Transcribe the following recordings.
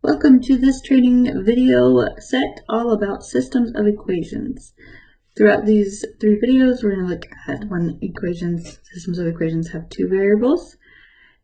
Welcome to this training video set all about systems of equations. Throughout these 3 videos, we're going to look at when systems of equations have 2 variables,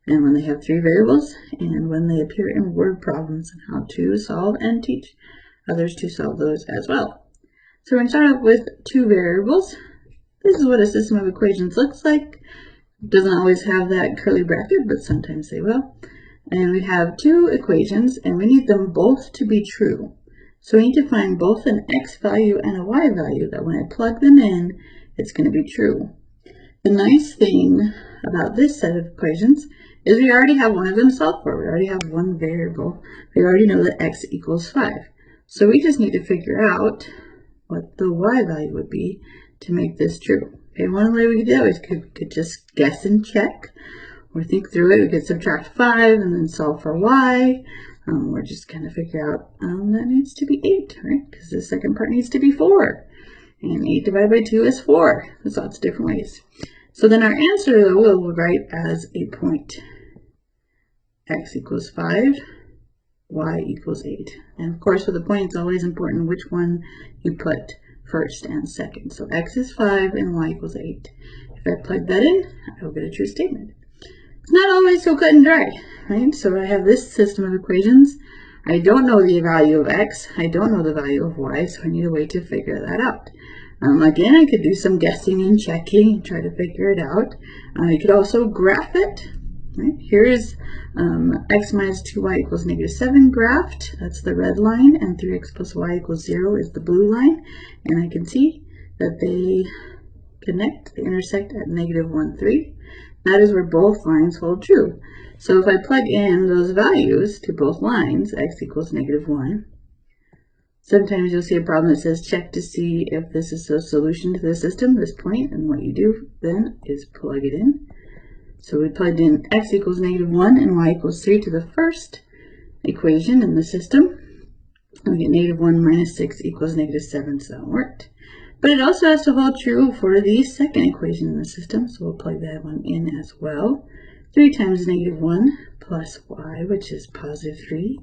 and when they have 3 variables, and when they appear in word problems, and how to solve and teach others to solve those as well. So we're going to start off with 2 variables. This is what a system of equations looks like. It doesn't always have that curly bracket, but sometimes they will. And we have 2 equations, and we need them both to be true. So we need to find both an x value and a y value that when I plug them in, it's going to be true. The nice thing about this set of equations is we already have one of them solved for. We already have one variable. We already know that x equals 5. So we just need to figure out what the y value would be to make this true. Okay, one way we could do it is we could just guess and check, or think through it. We could subtract 5 and then solve for y. Or just kind of figure out that needs to be 8, right? Because the second part needs to be 4. And 8 divided by 2 is 4. There's lots of different ways. So then our answer, though, we'll write as a point. X equals 5, y equals 8. And of course, with a point, it's always important which one you put first and second. So x is 5 and y equals 8. If I plug that in, I will get a true statement. It's not always so cut and dry, right? So I have this system of equations. I don't know the value of x. I don't know the value of y, so I need a way to figure that out. Again, I could do some guessing and checking and try to figure it out. I could also graph it. Right? Here's x minus 2y equals -7 graphed. That's the red line, and 3x plus y equals 0 is the blue line. And I can see that they intersect at -1, 3. That is where both lines hold true. So if I plug in those values to both lines, x equals -1, sometimes you'll see a problem that says check to see if this is a solution to the system, this point, and what you do then is plug it in. So we plugged in x equals -1 and y equals 3 to the first equation in the system. And we get -1 minus 6 equals -7, so that worked. But it also has to hold true for the second equation in the system, so we'll plug that one in as well. 3 times -1 plus y, which is +3,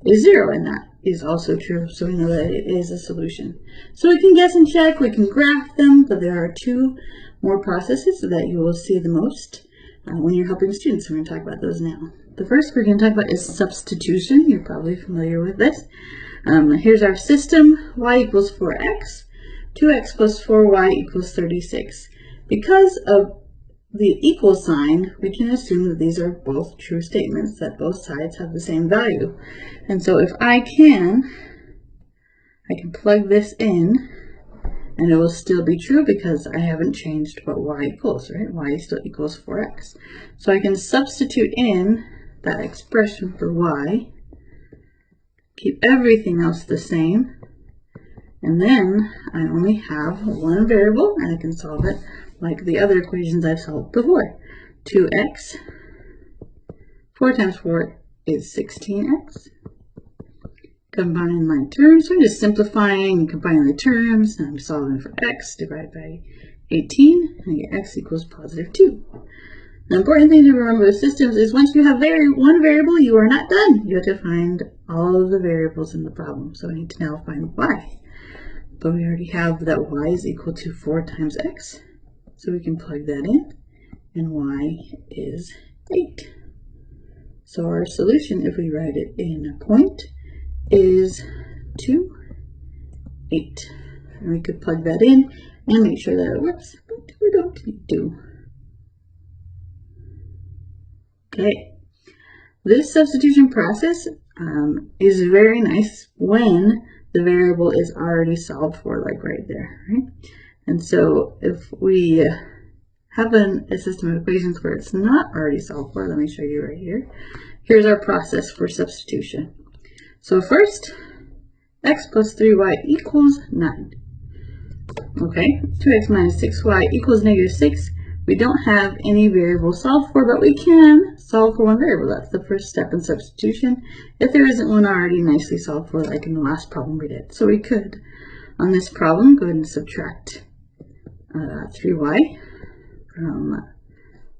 is 0, and that is also true, so we know that it is a solution. So we can guess and check, we can graph them, but there are 2 more processes that you will see the most when you're helping students. We're going to talk about those now. The first we're going to talk about is substitution. You're probably familiar with this. Here's our system. Y equals 4x. 2x plus 4y equals 36. Because of the equal sign, we can assume that these are both true statements, that both sides have the same value. And so if I can plug this in, and it will still be true because I haven't changed what y equals, right? Y still equals 4x. So I can substitute in that expression for y, keep everything else the same, and then I only have one variable, and I can solve it like the other equations I've solved before. 2x, 4 times 4 is 16x. Combine my terms, so I'm just simplifying and combining the terms, and I'm solving for x divided by 18, and I get x equals +2. The important thing to remember with systems is once you have one variable, you are not done. You have to find all of the variables in the problem, so I need to now find y. But we already have that y is equal to 4 times x, so we can plug that in, and y is 8. So our solution, if we write it in a point, is 2, 8. And we could plug that in and make sure that it works, but we don't need to. Okay, this substitution process is very nice when the variable is already solved for, like right there, right? And so if we have a system of equations where it's not already solved for, let me show you right here. Here's our process for substitution. So first, x plus 3y equals 9. Okay, 2x minus 6y equals -6. We don't have any variable solved for, but we can solve for one variable. That's the first step in substitution, if there isn't one already nicely solved for, like in the last problem we did. So we could, on this problem, go ahead and subtract 3y from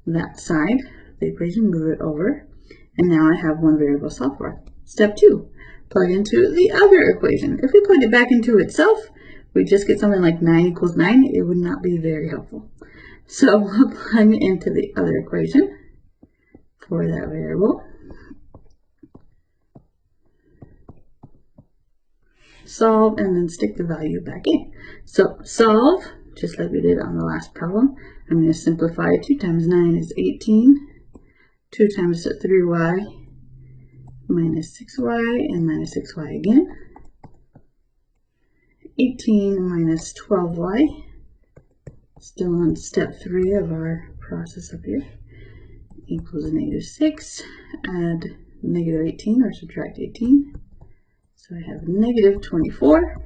that side of the equation, move it over, and now I have one variable solved for. Step 2, plug into the other equation. If we plug it back into itself, we just get something like 9 equals 9. It would not be very helpful. So we'll plug into the other equation for that variable. Solve, and then stick the value back in. So solve, just like we did on the last problem. I'm going to simplify. 2 times 9 is 18. 2 times 3y minus 6y, and minus 6y again. 18 minus 12y. Still on step 3 of our process up here. Equals negative 6. Add negative 18 or subtract 18. So I have negative 24.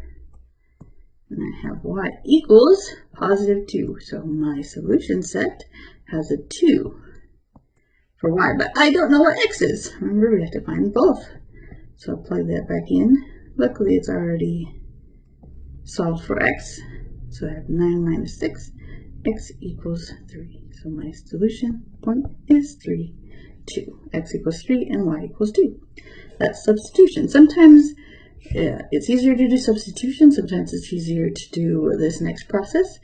And I have y equals positive 2. So my solution set has a 2 for y. But I don't know what x is. Remember, we have to find both. So I'll plug that back in. Luckily, it's already solved for x. So I have 9 minus 6. X equals 3. So my solution point is 3, 2. X equals 3 and y equals 2. That's substitution. Sometimes it's easier to do substitution. Sometimes it's easier to do this next process.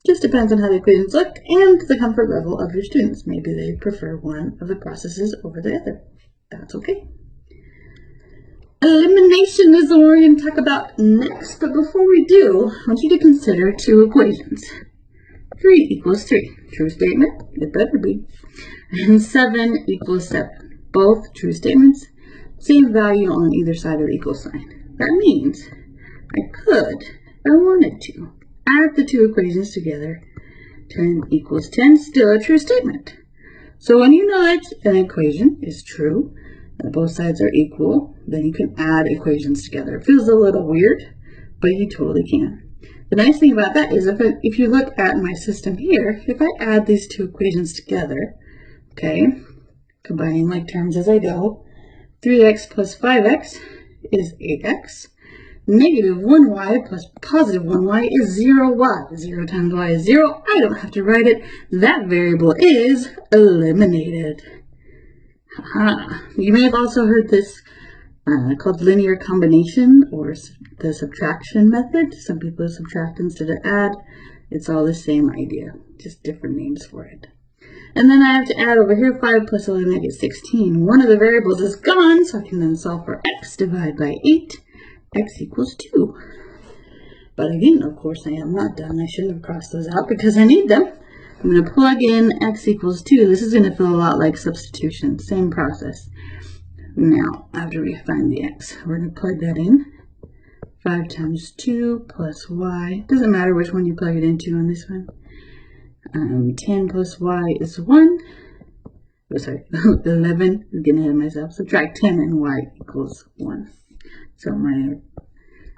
Just depends on how the equations look and the comfort level of your students. Maybe they prefer one of the processes over the other. That's okay. Elimination is what we're going to talk about next. But before we do, I want you to consider two equations. 3 equals 3. True statement. It better be. And 7 equals 7. Both true statements. Same value on either side of the equal sign. That means I could, if I wanted to, add the two equations together. 10 equals 10. Still a true statement. So when you know that an equation is true, that both sides are equal, then you can add equations together. It feels a little weird, but you totally can. The nice thing about that is if you look at my system here, if I add these two equations together, okay, combining like terms as I go, 3x plus 5x is 8x. Negative 1y plus positive 1y is 0y. 0 times y is 0. I don't have to write it. That variable is eliminated. You may have also heard this called linear combination or the subtraction method. Some people subtract instead of add. It's all the same idea, just different names for it. And then I have to add over here 5 plus 11, I get 16. One of the variables is gone, so I can then solve for x, divide by 8. X equals 2. But again, of course, I am not done. I shouldn't have crossed those out because I need them. I'm going to plug in x equals 2. This is going to feel a lot like substitution. Same process. Now, after we find the x, we're going to plug that in. 5 times 2 plus y. Doesn't matter which one you plug it into on this one. 10 plus y is 1. Oh, sorry, 11. I'm getting ahead of myself. Subtract 10 and y equals 1. So my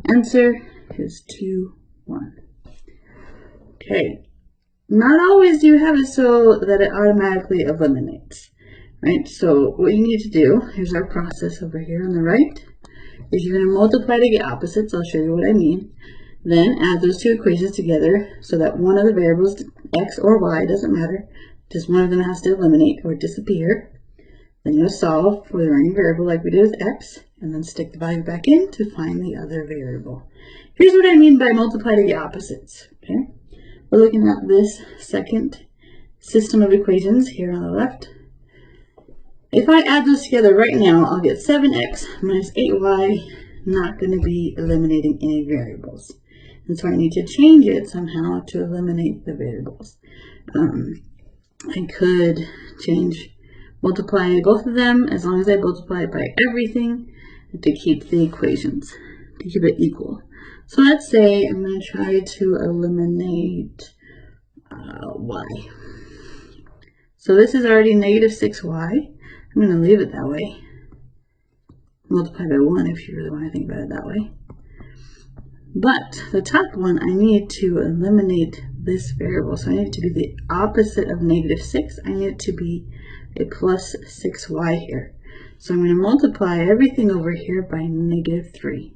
answer is 2, 1. Okay. Not always do you have it so that it automatically eliminates. Right? So what you need to do, here's our process over here on the right, is you're going to multiply to get opposites. I'll show you what I mean. Then add those two equations together so that one of the variables, x or y, doesn't matter, just one of them has to eliminate or disappear. Then you'll solve for the remaining variable like we did with x, and then stick the value back in to find the other variable. Here's what I mean by multiply to get opposites. Okay? We're looking at this second system of equations here on the left. If I add those together right now, I'll get 7x minus 8y, not going to be eliminating any variables. And so I need to change it somehow to eliminate the variables. I could multiply both of them as long as I multiply it by everything to keep the equations, to keep it equal. So let's say I'm going to try to eliminate y. So this is already negative 6y. I'm going to leave it that way. Multiply by 1 if you really want to think about it that way. But the top one, I need to eliminate this variable. So I need it to be the opposite of negative 6. I need it to be a plus 6y here. So I'm going to multiply everything over here by negative 3.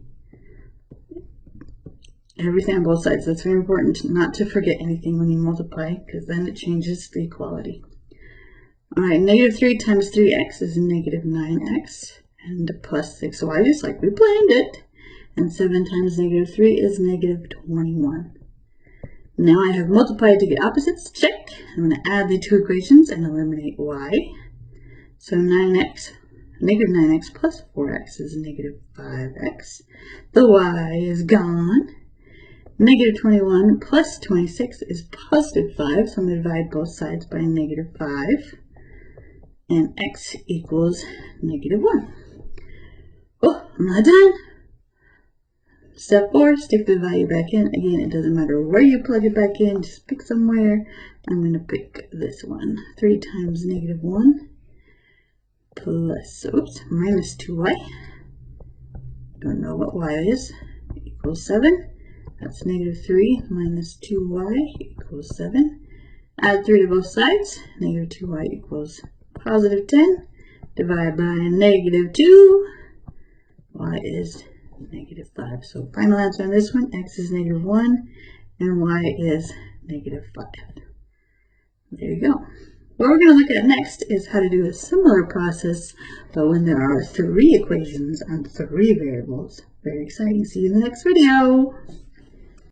Everything on both sides. That's very important not to forget anything when you multiply, because then it changes the equality. Alright, negative 3 times 3x is negative 9x. and plus 6y, just like we planned it. And 7 times negative 3 is negative 21. Now I have multiplied to get opposites. Check. I'm going to add the two equations and eliminate y. So negative 9x plus 4x is negative 5x. The y is gone. Negative 21 plus 26 is positive 5, so I'm going to divide both sides by negative 5. And x equals negative 1. Oh, I'm not done. Step 4, stick the value back in. Again, it doesn't matter where you plug it back in, just pick somewhere. I'm going to pick this one. 3 times negative 1 plus, minus 2y. Don't know what y is. Equals 7. That's negative 3 minus 2y equals 7. Add 3 to both sides. Negative 2y equals positive 10. Divide by negative 2. Y is negative 5. So final answer on this one, x is negative 1 and y is negative 5. There you go. What we're going to look at next is how to do a similar process, but when there are 3 equations on 3 variables. Very exciting. See you in the next video.